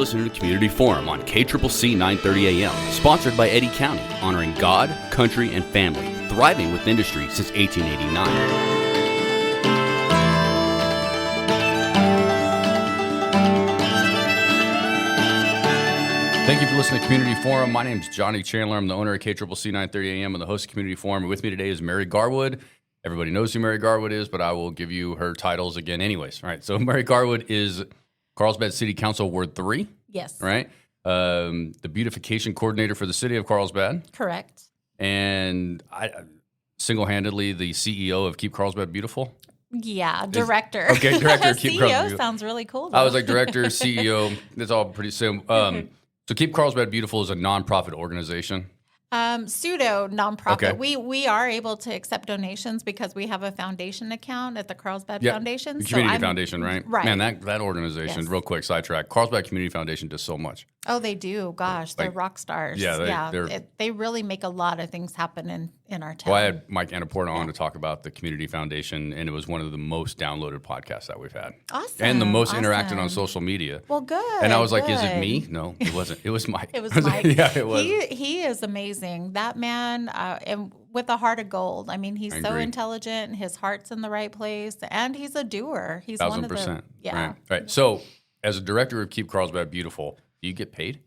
listening to Community Forum on KCCC 930 AM, sponsored by Eddy County, honoring God, country, and family, thriving with industry since 1889. Thank you for listening to Community Forum. My name is Johnny Chandler. I'm the owner of KCCC 930 AM and the host of Community Forum. And with me today is Mary Garwood. Everybody knows who Mary Garwood is, but I will give you her titles again anyways. All right, so Mary Garwood is Carlsbad City Council Ward 3. Yes. Right? The beautification coordinator for the city of Carlsbad. Correct. And I single-handedly the CEO of Keep Carlsbad Beautiful. Yeah, director. Okay, director of Keep CEO Carlsbad Beautiful. Sounds really cool, though. I was like director, CEO. That's all pretty simple. So Keep Carlsbad Beautiful is a nonprofit organization. Pseudo nonprofit. Okay. We are able to accept donations because we have a foundation account at the Carlsbad Foundation. The Community Foundation, right? Right. Man, that organization, Yes. Real quick sidetrack, Carlsbad Community Foundation does so much. Oh, they do. Gosh, they're rock stars. Yeah, they really make a lot of things happen in our town. Well, I had Mike Annaporta on to talk about the Community Foundation, and it was one of the most downloaded podcasts that we've had. Awesome. And the most interacted on social media. Well, good. And I was like, is it good. me? No, it wasn't. It was Mike. It was Mike. Yeah, it was. He is amazing. That man, and with a heart of gold. I mean, he's so agree. intelligent. His heart's in the right place, and he's a doer. He's 1,000%. Yeah. Right. So, as a director of Keep Carlsbad Beautiful, do you get paid?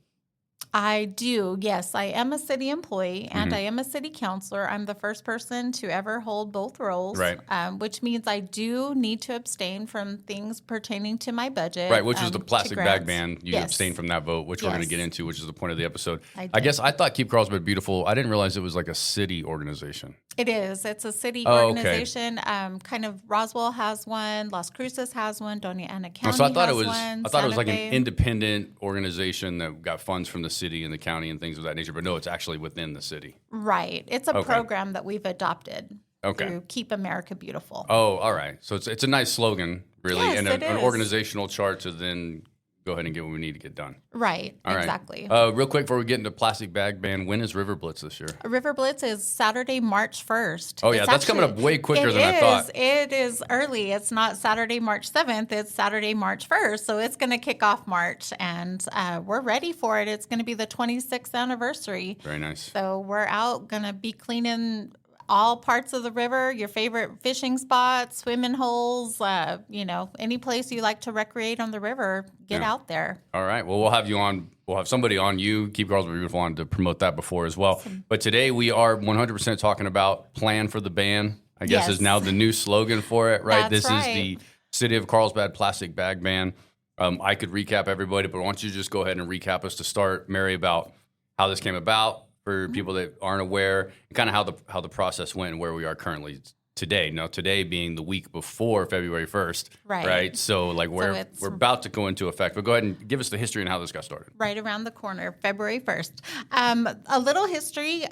I do. Yes, I am a city employee and I am a city councilor. I'm the first person to ever hold both roles, Right. Which means I do need to abstain from things pertaining to my budget. Right, which is the to plastic bag grants. ban. You Yes. abstain from that vote, which we're going to Yes. get into, which is the point of the episode. I I did. guess I thought Keep Carlsbad Beautiful, I didn't realize it was like a city organization. It is. It's a city Oh, okay. organization. Kind of Roswell has one, Las Cruces has one, Doña Ana County So I thought has it was one, I thought it was Santa like Fe. an independent organization that got funds from the city and the county and things of that nature, but no, it's actually within the city. Right. It's a Okay. program that we've adopted Okay. through Keep America Beautiful. Oh, all right. So it's a nice slogan, really, Yes, and it an is. organizational chart to then go ahead and get what we need to get done. Right. All right. Exactly. Real quick before we get into plastic bag ban, when is River Blitz this year? River Blitz is Saturday, March 1st. Oh, yeah, It's that's coming up way quicker than I thought. It is early. It's not Saturday, March 7th. It's Saturday, March 1st. So it's going to kick off March, and we're ready for it. It's going to be the 26th anniversary. Very nice. So we're out, going to be cleaning all parts of the river, your favorite fishing spots, swimming holes, any place you like to recreate on the river, get out there. All right. Well, we'll have you on. We'll have somebody on you, Keep Carlsbad Beautiful, on to promote that before as well. But today we are 100% talking about Plan for the Ban, I guess is Yes. now the new slogan for it, right? That's This right. is the City of Carlsbad plastic bag ban. I could recap everybody, but why don't you just go ahead and recap us to start, Mary, about how this came about for people that aren't aware, and kind of how the process went and where we are currently today. Now, today being the week before February 1st, Right. So we're it's- about to go into effect. But go ahead and give us the history and how this got started. Right around the corner, February 1st. A little history.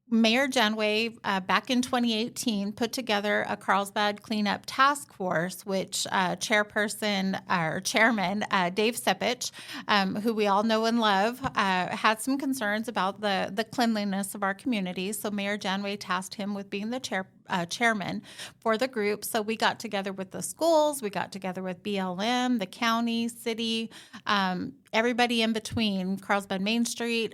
Mayor Janway, back in 2018, put together a Carlsbad cleanup task force, which chairman Dave Sepich, who we all know and love, had some concerns about the cleanliness of our community. So Mayor Janway tasked him with being the chairman for the group. So we got together with the schools, we got together with BLM, the county, city, everybody in between, Carlsbad Main Street,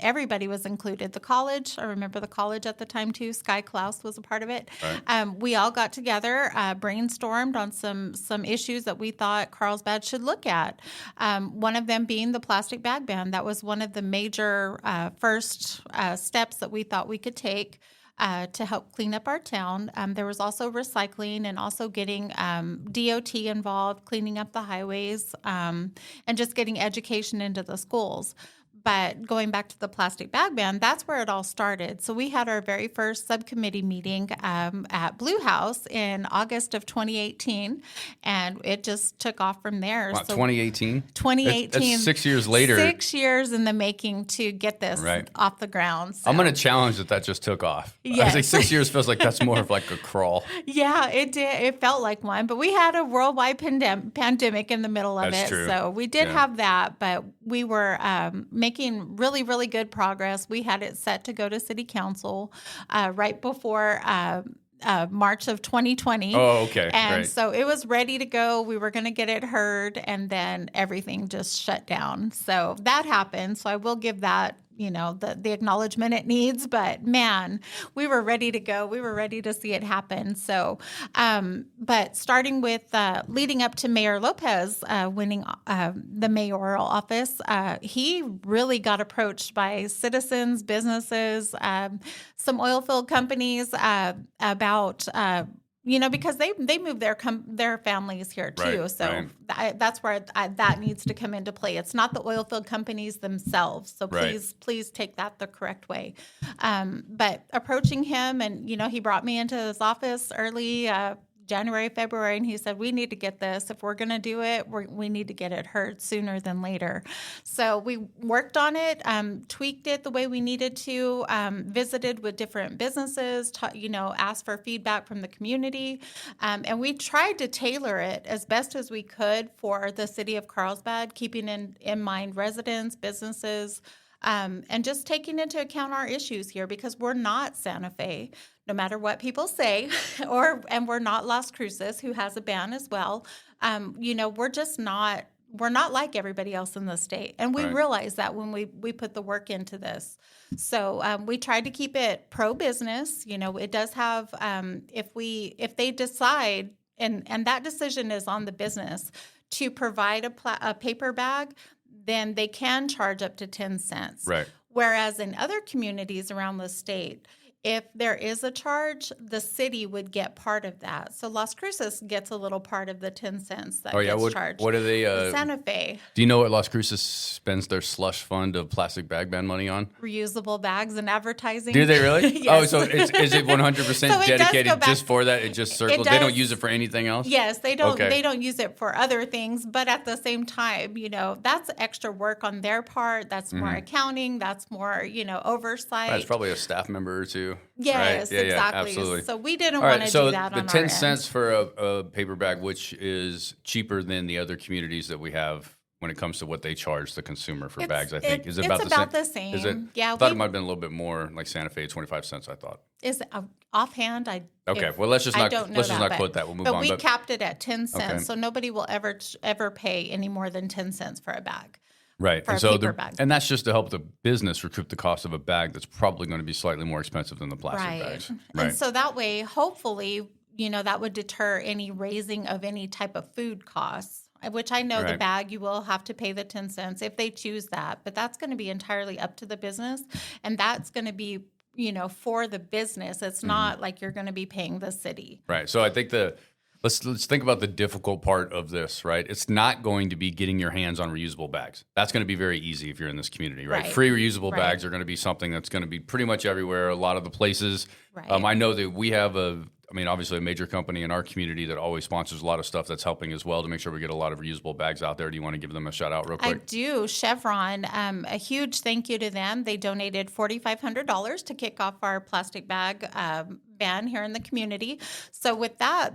everybody was included. The college, I remember the college at the time too, Sky Klaus was a part of it. Right. We all got together, brainstormed on some issues that we thought Carlsbad should look at. One of them being the plastic bag ban. That was one of the major first steps that we thought we could take to help clean up our town. There was also recycling and also getting DOT involved, cleaning up the highways, and just getting education into the schools. But going back to the plastic bag ban, that's where it all started. So we had our very first subcommittee meeting at Blue House in August of 2018, and it just took off from there. Wow, 2018? 2018. That's 6 years later. 6 years in the making to get this Right. off the ground. So. I'm going to challenge that just took off. I was Yes. like 6 years feels like that's more of like a crawl. Yeah, it did. It felt like one, but we had a worldwide pandemic in the middle of That's it. true. So we did Yeah. have that, but we were making really, really good progress. We had it set to go to city council right before March of 2020. Oh, okay. And Right. so it was ready to go. We were going to get it heard, and then everything just shut down. So that happened. So I will give that, the acknowledgement it needs. But man, we were ready to go. We were ready to see it happen. So, but starting with leading up to Mayor Lopez winning the mayoral office, he really got approached by citizens, businesses, some oil field companies about because they move their families here too. Right, So right. that's where that needs to come into play. It's not the oil field companies themselves. So Right. please take that the correct way. But approaching him, and he brought me into his office early January, February, and he said, we need to get this. If we're going to do it, we need to get it heard sooner than later. So we worked on it, tweaked it the way we needed to, visited with different businesses, asked for feedback from the community. And we tried to tailor it as best as we could for the city of Carlsbad, keeping in mind residents, businesses, and just taking into account our issues here, because we're not Santa Fe, no matter what people say, and we're not Las Cruces, who has a ban as well. We're just not. We're not like everybody else in the state, and we Right. realize that when we put the work into this. So we tried to keep it pro-business. It does have if they decide, and that decision is on the business, to provide a paper bag, then they can charge up to 10 cents. Right. Whereas in other communities around the state, if there is a charge, the city would get part of that. So Las Cruces gets a little part of the 10 cents that gets charged. What are they? Santa Fe, Do you know what Las Cruces spends their slush fund of plastic bag ban money on? reusable bags and advertising. Do they really? Yes. Oh, so is it 100% So it does go dedicated back- just for that? It just circles. They don't does. use it for anything else? Yes, they don't. Okay. They don't use it for other things, but at the same time, that's extra work on their part. That's more accounting. That's more, oversight. Right, it's probably a staff member or two. Yes, right? Yeah, exactly. absolutely. So we didn't All want right, to so do that the on 10 our cents end. for a paper bag, which is cheaper than the other communities that we have when it comes to what they charge the consumer for bags, I think. Is it it's about about the the same? same. Is it? Yeah, I thought it might have been a little bit more, like Santa Fe, 25 cents, I thought. is offhand. Okay, if- well, let's just I not don't know let's just that, not quote that. We'll move but on. we capped it at 10 cents, Okay. so nobody will ever pay any more than 10 cents for a bag. Right. for And a so paper bag. and that's just to help the business recoup the cost of a bag that's probably going to be slightly more expensive than the plastic bags. Right. And so that way, hopefully, that would deter any raising of any type of food costs, which I know the Right. bag, you will have to pay the 10 cents if they choose that. But that's going to be entirely up to the business. And that's going to be, for the business. It's not like you're going to be paying the city. Right. So I think let's think about the difficult part of this, right? It's not going to be getting your hands on reusable bags. That's going to be very easy if you're in this community, right? Right. Free reusable Right. bags are going to be something that's going to be pretty much everywhere, a lot of the places. Right. I know that we have obviously a major company in our community that always sponsors a lot of stuff that's helping as well to make sure we get a lot of reusable bags out there. Do you want to give them a shout out real I quick? do. Chevron, a huge thank you to them. They donated $4,500 to kick off our plastic bag ban here in the community. So with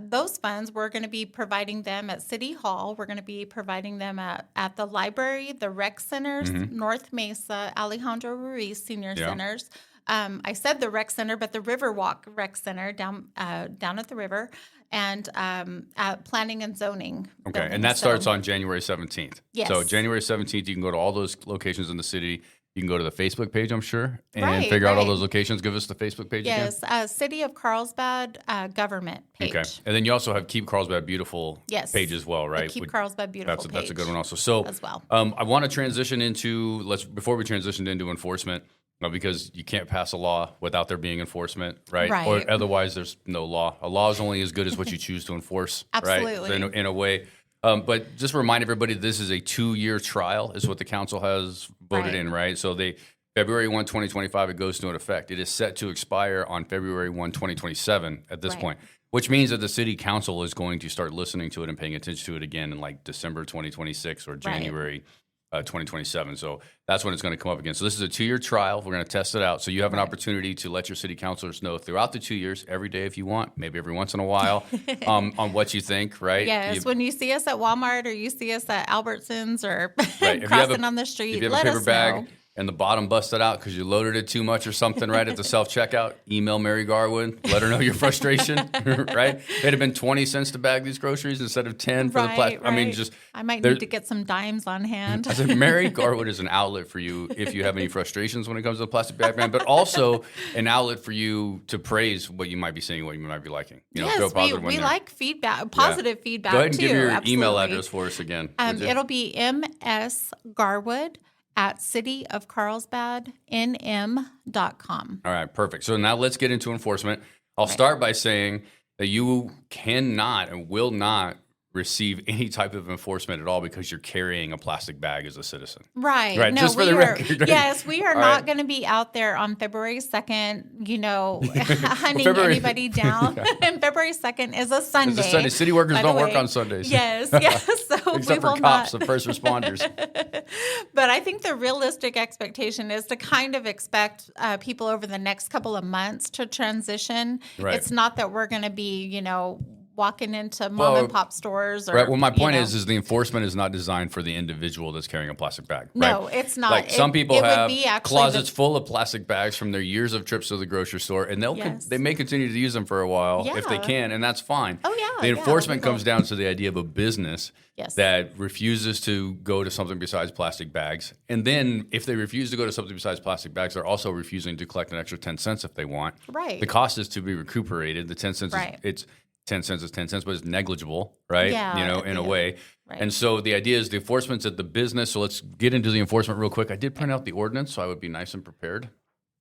those funds, we're going to be providing them at City Hall. We're going to be providing them at the library, the rec centers, North Mesa, Alejandro Ruiz Senior Yeah. Centers. I said the rec center, but the Riverwalk Rec Center down at the river, and at Planning and Zoning. Okay, building. and that So- starts on January 17th. Yes. So January 17th, you can go to all those locations in the city. You can go to the Facebook page, I'm sure, and Right, figure out all right. those locations. Give us the Facebook page again. Yes, City of Carlsbad government page. Okay, and then you also have Keep Carlsbad Beautiful Yes. page as well, The right? Keep Carlsbad Beautiful That's a good page one also. So as well. I want to transition into before we transition into enforcement, because you can't pass a law without there being enforcement, right? Right. Or otherwise, there's no law. A law is only as good as what you choose to enforce, right? Absolutely. So in a way. But just remind everybody, this is a 2-year trial, is what the council has voted Right. in, right? So February 1, 2025, it goes into effect. It is set to expire on February 1, 2027 at this Right. point, which means that the city council is going to start listening to it and paying attention to it again in like December 2026 or January 2027. So that's when it's going to come up again. So this is a 2-year trial. We're going to test it out. So you have an Right. opportunity to let your city councilors know throughout the 2 years, every day if you want, maybe every once in a while, on what you think, right? Yes, when you see us at Walmart or you see us at Albertsons or Right. If you have crossing a- on the street, If you have let a paper us bag, know. and the bottom busted out because you loaded it too much or something, right, at the self-checkout, email Mary Garwood, let her know your frustration, right? It'd have been 20 cents to bag these groceries instead of 10 for the plastic. Right. I mean, just... I might need to get some dimes on hand. I said, Mary Garwood is an outlet for you if you have any frustrations when it comes to the plastic bag ban, but also an outlet for you to praise what you might be seeing, what you might be liking. You know, yes, positive we like feedback, positive feedback too. Go ahead and give your absolutely. email address for us again. It'll be msgarwood@cityofcarlsbadnm.com. All right, perfect. So now let's get into enforcement. I'll start by saying that you cannot and will not receive any type of enforcement at all because you're carrying a plastic bag as a citizen. Right. Right. No, Just for the record. Right? Yes, we are all not right. going to be out there on February 2nd, hunting anybody down. And February 2nd is a Sunday. It's a Sunday. City workers don't work on Sundays. Yes, yes. So except for cops and first responders. But I think the realistic expectation is to kind of expect people over the next couple of months to transition. Right. It's not that we're going to be, walking into mom and pop stores. Or, right. Well, my point is the enforcement is not designed for the individual that's carrying a plastic bag. No, right? it's not. Like some people have closets full full of plastic bags from their years of trips to the grocery store, and they may continue to use them for a while if they can, and that's fine. Oh, yeah. The enforcement comes down to the idea of a business that refuses to go to something besides plastic bags. And then if they refuse to go to something besides plastic bags, they're also refusing to collect an extra 10 cents if they want. Right. The cost is to be recuperated. The 10 cents it's 10 cents is 10 cents, but it's negligible, right? Yeah, In a way. Right. And so the idea is the enforcement's at the business. So let's get into the enforcement real quick. I did print out the ordinance, so I would be nice and prepared.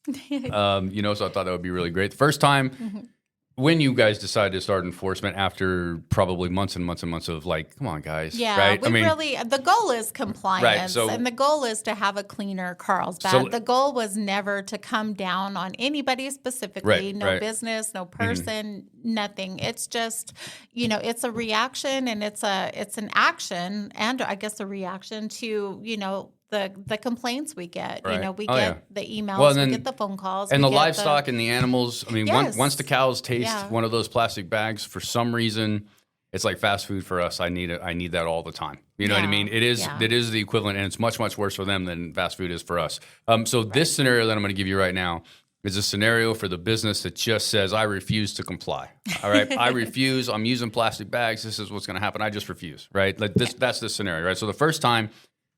So I thought that would be really great. The first time when you guys decided to start enforcement after probably months and months and months of like, come on, guys. Yeah, right? the goal is compliance, right, and the goal is to have a cleaner Carlsbad. The goal was never to come down on anybody specifically, business, no person, nothing. It's just, it's a reaction, and it's an action, and I guess a reaction to, the complaints we get. Right. We get the emails, we get the phone calls. And the livestock and the animals. I mean, once the cows taste one of those plastic bags, for some reason, it's like fast food for us. I need that all the time. You know what I mean? It is the equivalent, and it's much, much worse for them than fast food is for us. So this scenario that I'm going to give you right now is a scenario for the business that just says, I refuse to comply. All right? I refuse. I'm using plastic bags. This is what's going to happen. I just refuse, right? Like that's the scenario, right? So the first time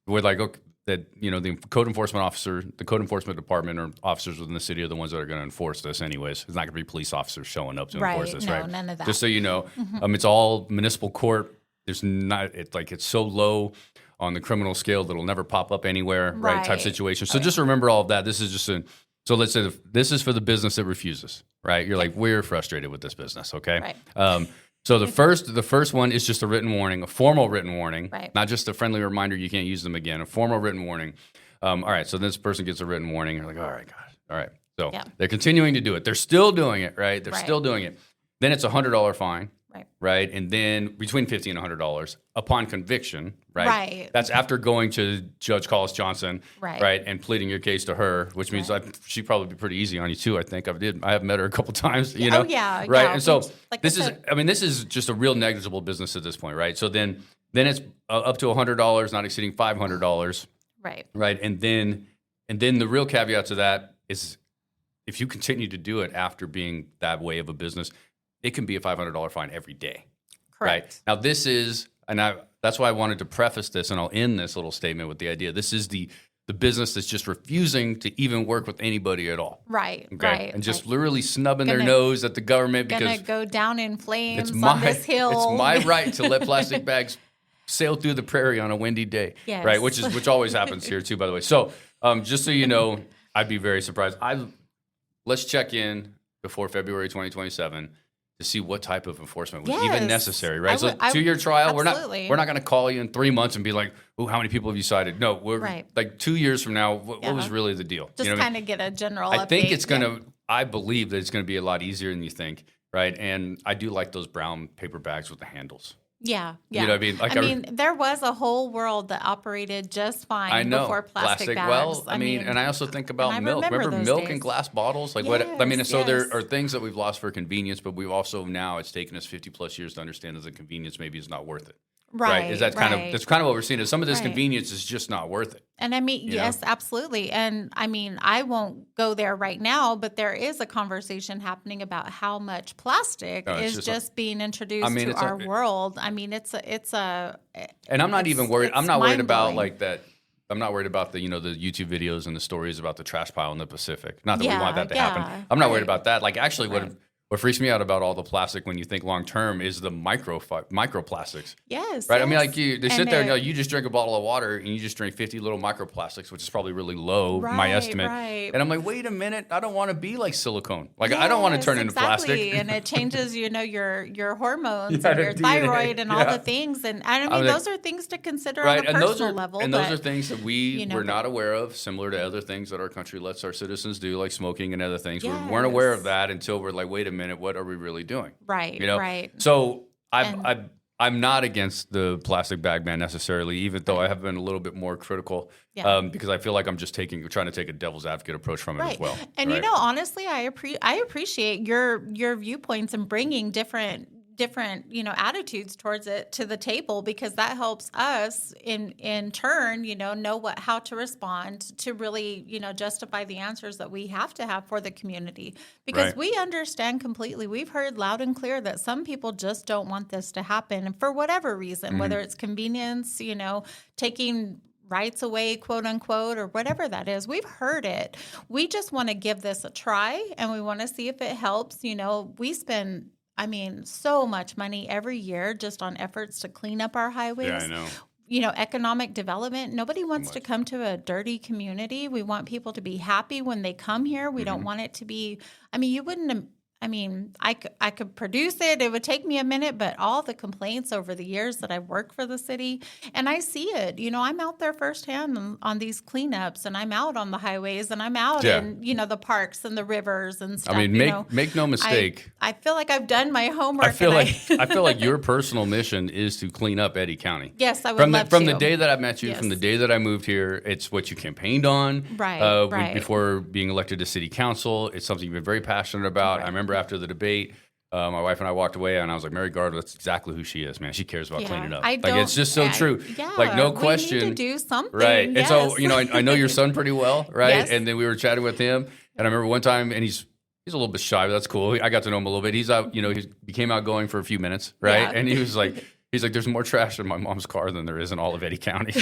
we're like, okay, that the code enforcement officer, the code enforcement department, or officers within the city are the ones that are going to enforce this anyways. It's not going to be police officers showing up to enforce this, right? None of that. Just so you know, it's all municipal court. There's not, it's so low on the criminal scale that it'll never pop up anywhere, right? Type situation. So just remember all of that. This is just so let's say this is for the business that refuses, right? You're like, we're frustrated with this business, okay? Right. So the first one is just a written warning, a formal written warning, not just a friendly reminder you can't use them again, a formal written warning. All right, so this person gets a written warning. You're like, all right, God, all right. So they're continuing to do it. They're still doing it, right? They're still doing it. Then it's a $100 fine, right? And then between $50 and $100 upon conviction, right? That's after going to Judge Collis Johnson, right? And pleading your case to her, which means she'd probably be pretty easy on you too. I think I have met her a couple times, right? Yeah. And so this is just a real negligible business at this point, right? So then it's up to $100, not exceeding $500, right? And then the real caveat to that is, if you continue to do it after being that way of a business, it can be a $500 fine every day. Correct. Right? Now this is, that's why I wanted to preface this, and I'll end this little statement with the idea. This is the business that's just refusing to even work with anybody at all. Right. Okay? Right. And just literally snubbing their nose at the government because gonna go down in flames on this hill. It's my right to let plastic bags sail through the prairie on a windy day. Yes. Right. Which always happens here too, by the way. So just so you know, I'd be very surprised. Let's check in before February 2027 to see what type of enforcement was even necessary, right? So 2-year trial, we're not going to call you in 3 months and be like, "Oh, how many people have you cited?" No, we're like 2 years from now. What was really the deal? Just kind of get a general. I think it's going to. I believe that it's going to be a lot easier than you think, right? And I do like those brown paper bags with the handles. Yeah. You know what I mean? There was a whole world that operated just fine before plastic bags. Well, and I also think about milk. Remember milk in glass bottles? Like so there are things that we've lost for convenience, but we've also now, it's taken us 50 plus years to understand that the convenience maybe is not worth it. right? Is that's kind of right. that's kind of what we're seeing. Is some of this Right. convenience is just not worth it. And I mean, You know? yes, absolutely. And I mean, I won't go there right now, but there is a conversation happening about how much plastic No, it's is just just being introduced to it's our world. I mean, it's a, and I'm not even worried. it's I'm not worried about mind-blowing. like that. I'm not worried about the the YouTube videos and the stories about the trash pile in the Pacific. Not that we want that to happen. I'm not worried about that. Like actually, what freaks me out about all the plastic when you think long term is the microplastics. Yes. Right. I mean, yes. like they sit there and you just drink a bottle of water and you just drink 50 little microplastics, which is probably really low, my estimate. Right. And I'm like, wait a minute, I don't want to be like silicone. Like I don't want to turn into plastic. And it changes, your hormones Yeah, and your DNA. thyroid and all Yeah. the things. And I mean, those are things to consider on a and personal level. and those are things that you know, we're but- not aware of, similar to other things that our country lets our citizens do, like smoking and other things. We Yes. weren't aware of that until we're like, wait a minute, what are we really doing? Right. You know? Right. So I'm not against the plastic bag ban necessarily, even though I have been a little bit more critical because I feel like I'm just trying to take a devil's advocate approach from it as well. And right? honestly, I appreciate your viewpoints and bringing different attitudes towards it to the table, because that helps us in turn know how to respond to really justify the answers that we have to have for the community, because Right. we understand completely. We've heard loud and clear that some people just don't want this to happen, and for whatever reason, whether it's convenience, taking rights away, quote unquote, or whatever that is. We've heard it. We just want to give this a try, and we want to see if it helps. We spend so much money every year just on efforts to clean up our highways. Yeah, I know. Economic development. Nobody wants to come to a dirty community. We want people to be happy when they come here. We don't want it to be, you wouldn't, I could produce it. It would take me a minute, but all the complaints over the years that I've worked for the city, and I see it, I'm out there firsthand on these cleanups, and I'm out on the highways, and I'm out in, the parks and the rivers and stuff. Make no mistake. I feel like I've done my homework. I feel like your personal mission is to clean up Eddy County. Yes, I would love from to. the day that I met you, Yes. from the day that I moved here, it's what you campaigned on. Right. Before being elected to city council, it's something you've been very passionate about. Right. I remember after the debate, my wife and I walked away, and I was like, Mary Garwood, that's exactly who she is, man. She cares about cleaning up. It's just so true. Like, no question. We need to do something. Right. Yes. And so, I know your son pretty well, right? Yes. And then we were chatting with him, and I remember one time, and he's a little bit shy, but that's cool. I got to know him a little bit. He's out, he became outgoing for a few minutes, right? Yeah. And he was like, there's more trash in my mom's car than there is in all of Eddy County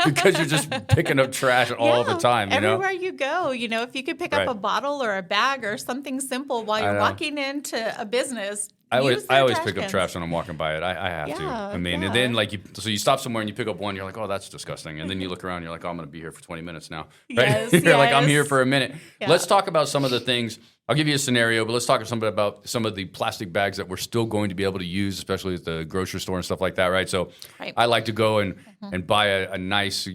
because you're just picking up trash all the time, Everywhere you go, if you could pick up a bottle or a bag or something simple while you're walking into a business. I always pick up cans. trash when I'm walking by it. I have to. And then so you stop somewhere and you pick up one, you're like, oh, that's disgusting. And then you look around, you're like, oh, I'm going to be here for 20 minutes now. Right? Yes, You're like, I'm yes. here for a minute. Yeah. Let's talk about some of the things. I'll give you a scenario, but let's talk about some of the plastic bags that we're still going to be able to use, especially at the grocery store and stuff like that, right? So I like to go and buy a nice,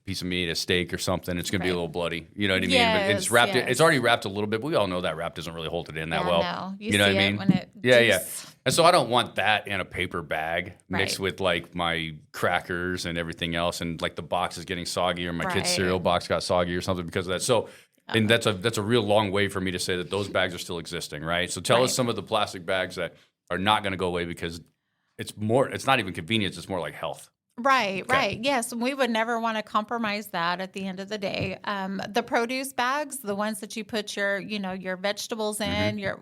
piece of meat, a steak or something. It's going to be a little bloody. You know what I mean? Yes, But it's wrapped. yes. It's already wrapped a little bit, but we all know that wrap doesn't really hold it in that well. No. You know what I mean? When it Yeah. And so I don't want that in a paper bag mixed Right. with like my crackers and everything else, and like the box is getting soggy, or my kid's Right. cereal box got soggy or something because of that. So, and that's a real long way for me to say that those bags are still existing, right? So tell us some of the plastic bags that are not going to go away because it's not even convenience, it's more like health. Right. Yes, and we would never want to compromise that at the end of the day. The produce bags, the ones that you put your vegetables in, your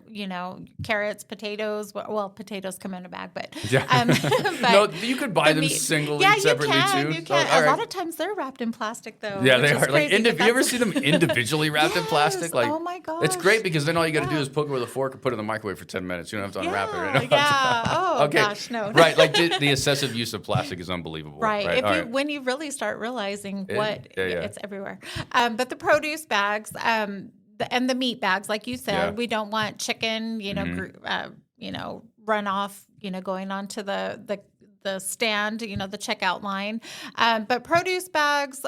carrots, potatoes. Well, potatoes come in a bag, but but No, you could buy them meat- singly, separately too. You can. Oh, all A right. lot of times they're wrapped in plastic, though. Yeah, which they is are. Like, crazy, but you ever that's- see them individually wrapped in plastic? Like, oh my gosh, it's great because then all you got to do is poke it with a fork or put it in the microwave for 10 minutes. You don't have to unwrap it. Right? Yeah. Oh Okay. gosh, no. Right, like the excessive use of plastic is unbelievable. Right. All When you really start realizing Yeah. it's everywhere. But the produce bags, and the meat bags, like you said, we don't want chicken, run off, going onto the stand, the checkout line. But produce bags,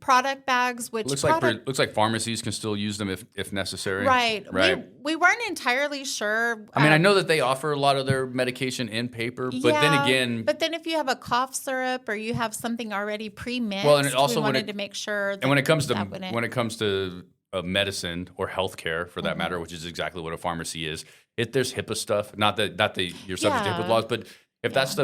product bags, which looks like pharmacies can still use them if necessary. Right. Right. We weren't entirely sure. I mean, I know that they offer a lot of their medication in paper, but then again, But then if you have a cough syrup or you have something already pre-mixed, well, and it also we wanted to make sure. And when it comes to that wouldn't- medicine or healthcare, for that matter, which is exactly what a pharmacy is, there's HIPAA stuff. Not that you're subject to HIPAA laws, but If that's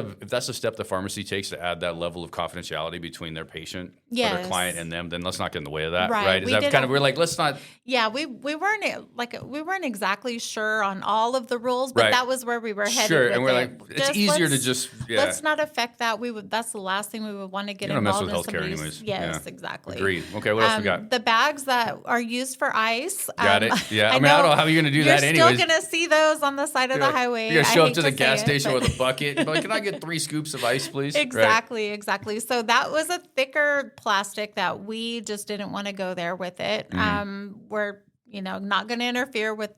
the step the pharmacy takes to add that level of confidentiality between their patient or their client and them, then let's not get in the way of that, right? Is that kind of, we're like, let's not. Yeah, we weren't exactly sure on all of the rules, but that was where we were headed. Sure, with and we're like, it's easier to just let's not affect that. That's the last thing we would want to get involved in. Mess with healthcare anyways. Yes, exactly. Agreed. Okay, what else we got? The bags that are used for ice. Got it. Yeah, I mean, I don't know how you're going to do that anyways. You're still going to see those on the side of the highway. You're going to show up to the gas station with a bucket. Like, can I get 3 scoops of ice, please? Exactly. So that was a thicker plastic that we just didn't want to go there with it. We're not going to interfere with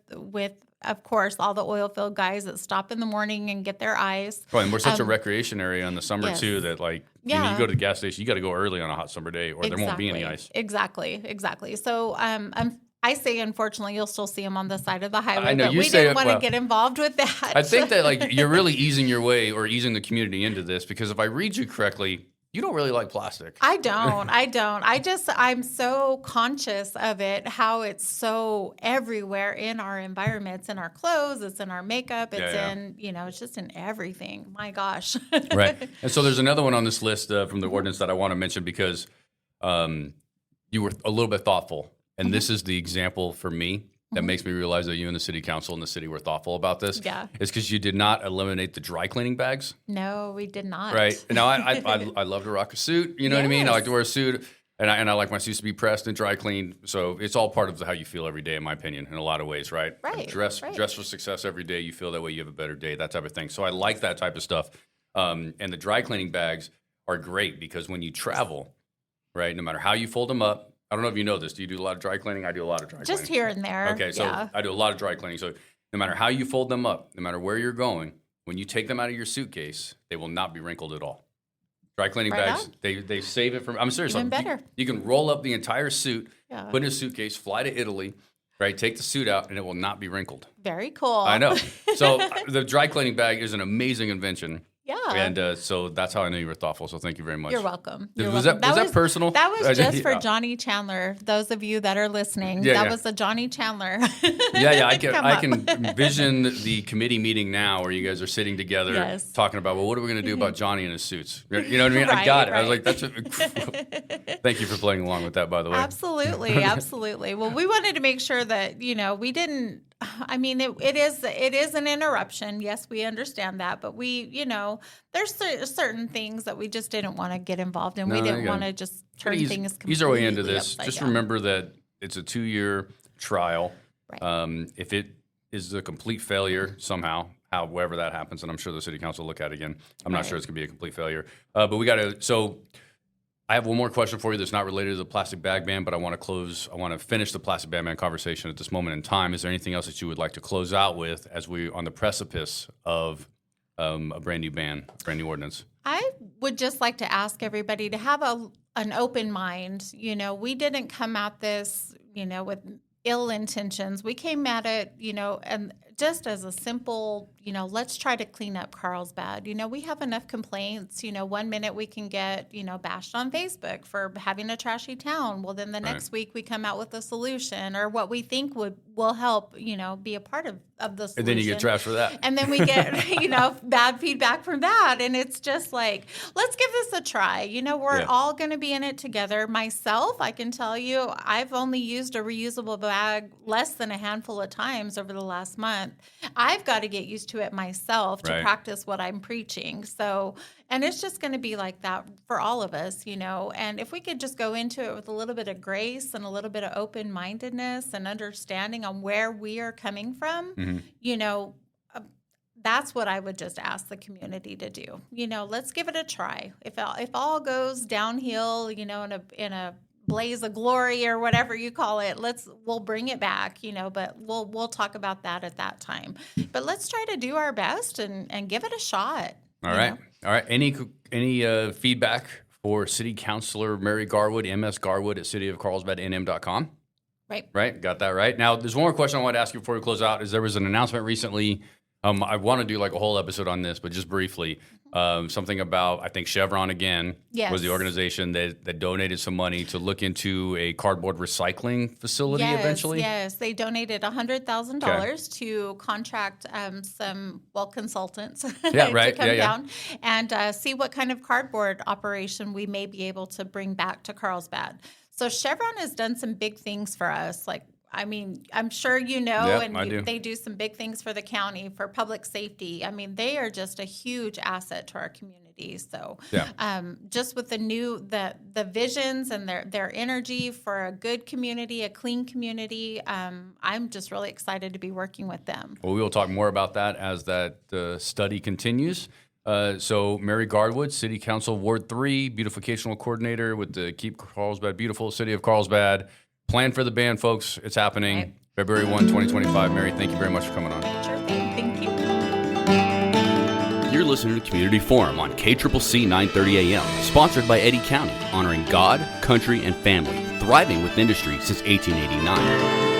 of course all the oil field guys that stop in the morning and get their ice. Right, and we're such a recreation area in the summer too that like you go to the gas station, you got to go early on a hot summer day or there won't be any ice. Exactly. So I say, unfortunately, you'll still see them on the side of the highway. I know, but we didn't want to get involved with that. I think that like you're really easing your way or easing the community into this because if I read you correctly, you don't really like plastic. I don't. I'm so conscious of it, how it's so everywhere in our environments, in our clothes, it's in our makeup, it's in, it's just in everything. My gosh. Right. And so there's another one on this list from the ordinance that I want to mention because you were a little bit thoughtful. And this is the example for me that makes me realize that you and the city council and the city were thoughtful about this. Yeah. It's because you did not eliminate the dry cleaning bags. No, we did not. Right. Now, I love to rock a suit. You know what I mean? I like to wear a suit. And I like my suits to be pressed and dry cleaned. So it's all part of how you feel every day, in my opinion, in a lot of ways, right? Right. Dress for success every day. You feel that way, you have a better day, that type of thing. So I like that type of stuff. And the dry cleaning bags are great because when you travel, right, no matter how you fold them up, I don't know if you know this. Do you do a lot of dry cleaning? I do a lot of dry cleaning. Just here and there. Okay, so I do a lot of dry cleaning. So no matter how you fold them up, no matter where you're going, when you take them out of your suitcase, they will not be wrinkled at all. Dry cleaning bags, they save it from, I'm serious. Even better. You can roll up the entire suit, put in a suitcase, fly to Italy, right? Take the suit out, and it will not be wrinkled. Very cool. I know. So the dry cleaning bag is an amazing invention. Yeah. And so that's how I know you were thoughtful. So thank you very much. You're welcome. Was that personal? That was just for Johnny Chandler. Those of you that are listening, that was a Johnny Chandler. I can envision the committee meeting now where you guys are sitting together talking about, well, what are we going to do about Johnny and his suits? You know what I mean? I got it. Right. I was like, thank you for playing along with that, by the way. Absolutely. Well, we wanted to make sure that, we didn't. I mean, it is an interruption. Yes, we understand that, but there's certain things that we just didn't want to get involved in. We didn't want to just turn things completely ease our way into this. Upside just down. Remember that it's a 2-year trial. Right. If it is a complete failure somehow, however that happens, and I'm sure the city council will look at it again. I'm not sure it's going to be a complete failure. But we got to. So I have one more question for you that's not related to the plastic bag ban, but I want to finish the plastic bag ban conversation at this moment in time. Is there anything else that you would like to close out with as we're on the precipice of a brand new ban, a brand new ordinance? I would just like to ask everybody to have an open mind. We didn't come at this, with ill intentions. We came at it, and just as a simple, let's try to clean up Carlsbad. We have enough complaints. 1 minute we can get, bashed on Facebook for having a trashy town. Well, then the next week we come out with a solution or what we think will help, be a part of the solution. And then you get trashed for that. And then we get, bad feedback from that. And it's just like, let's give this a try. We're all going to be in it together. Myself, I can tell you, I've only used a reusable bag less than a handful of times over the last month. I've got to get used to it myself to practice what I'm preaching. So, and it's just going to be like that for all of us, and if we could just go into it with a little bit of grace and a little bit of open-mindedness and understanding on where we are coming from, that's what I would just ask the community to do. Let's give it a try. If all goes downhill, in a blaze of glory or whatever you call it, we'll bring it back, but we'll talk about that at that time. But let's try to do our best and give it a shot. All right. Any feedback for City Councilor Mary Garwood, MS Garwood at cityofcarlsbadnm.com? Right. Got that right. Now, there's one more question I wanted to ask you before we close out. There was an announcement recently I want to do like a whole episode on this, but just briefly, something about, I think Chevron again was the organization that donated some money to look into a cardboard recycling facility eventually. Yes, they donated $100,000 to contract some consultants to come down and see what kind of cardboard operation we may be able to bring back to Carlsbad. So Chevron has done some big things for us, like, I mean, I'm sure you know, they do some big things for the county, for public safety. I mean, they are just a huge asset to our community. So just with the visions and their energy for a good community, a clean community, I'm just really excited to be working with them. Well, we will talk more about that as that study continues. So Mary Garwood, City Council Ward 3, Beautificational Coordinator with the Keep Carlsbad Beautiful, City of Carlsbad. Plan for the band, folks. It's happening February 1, 2025. Mary, thank you very much for coming on. Sure thing. Thank you. You're listening to Community Forum on KCCC 930 AM, sponsored by Eddy County, honoring God, country, and family, thriving with industry since 1889.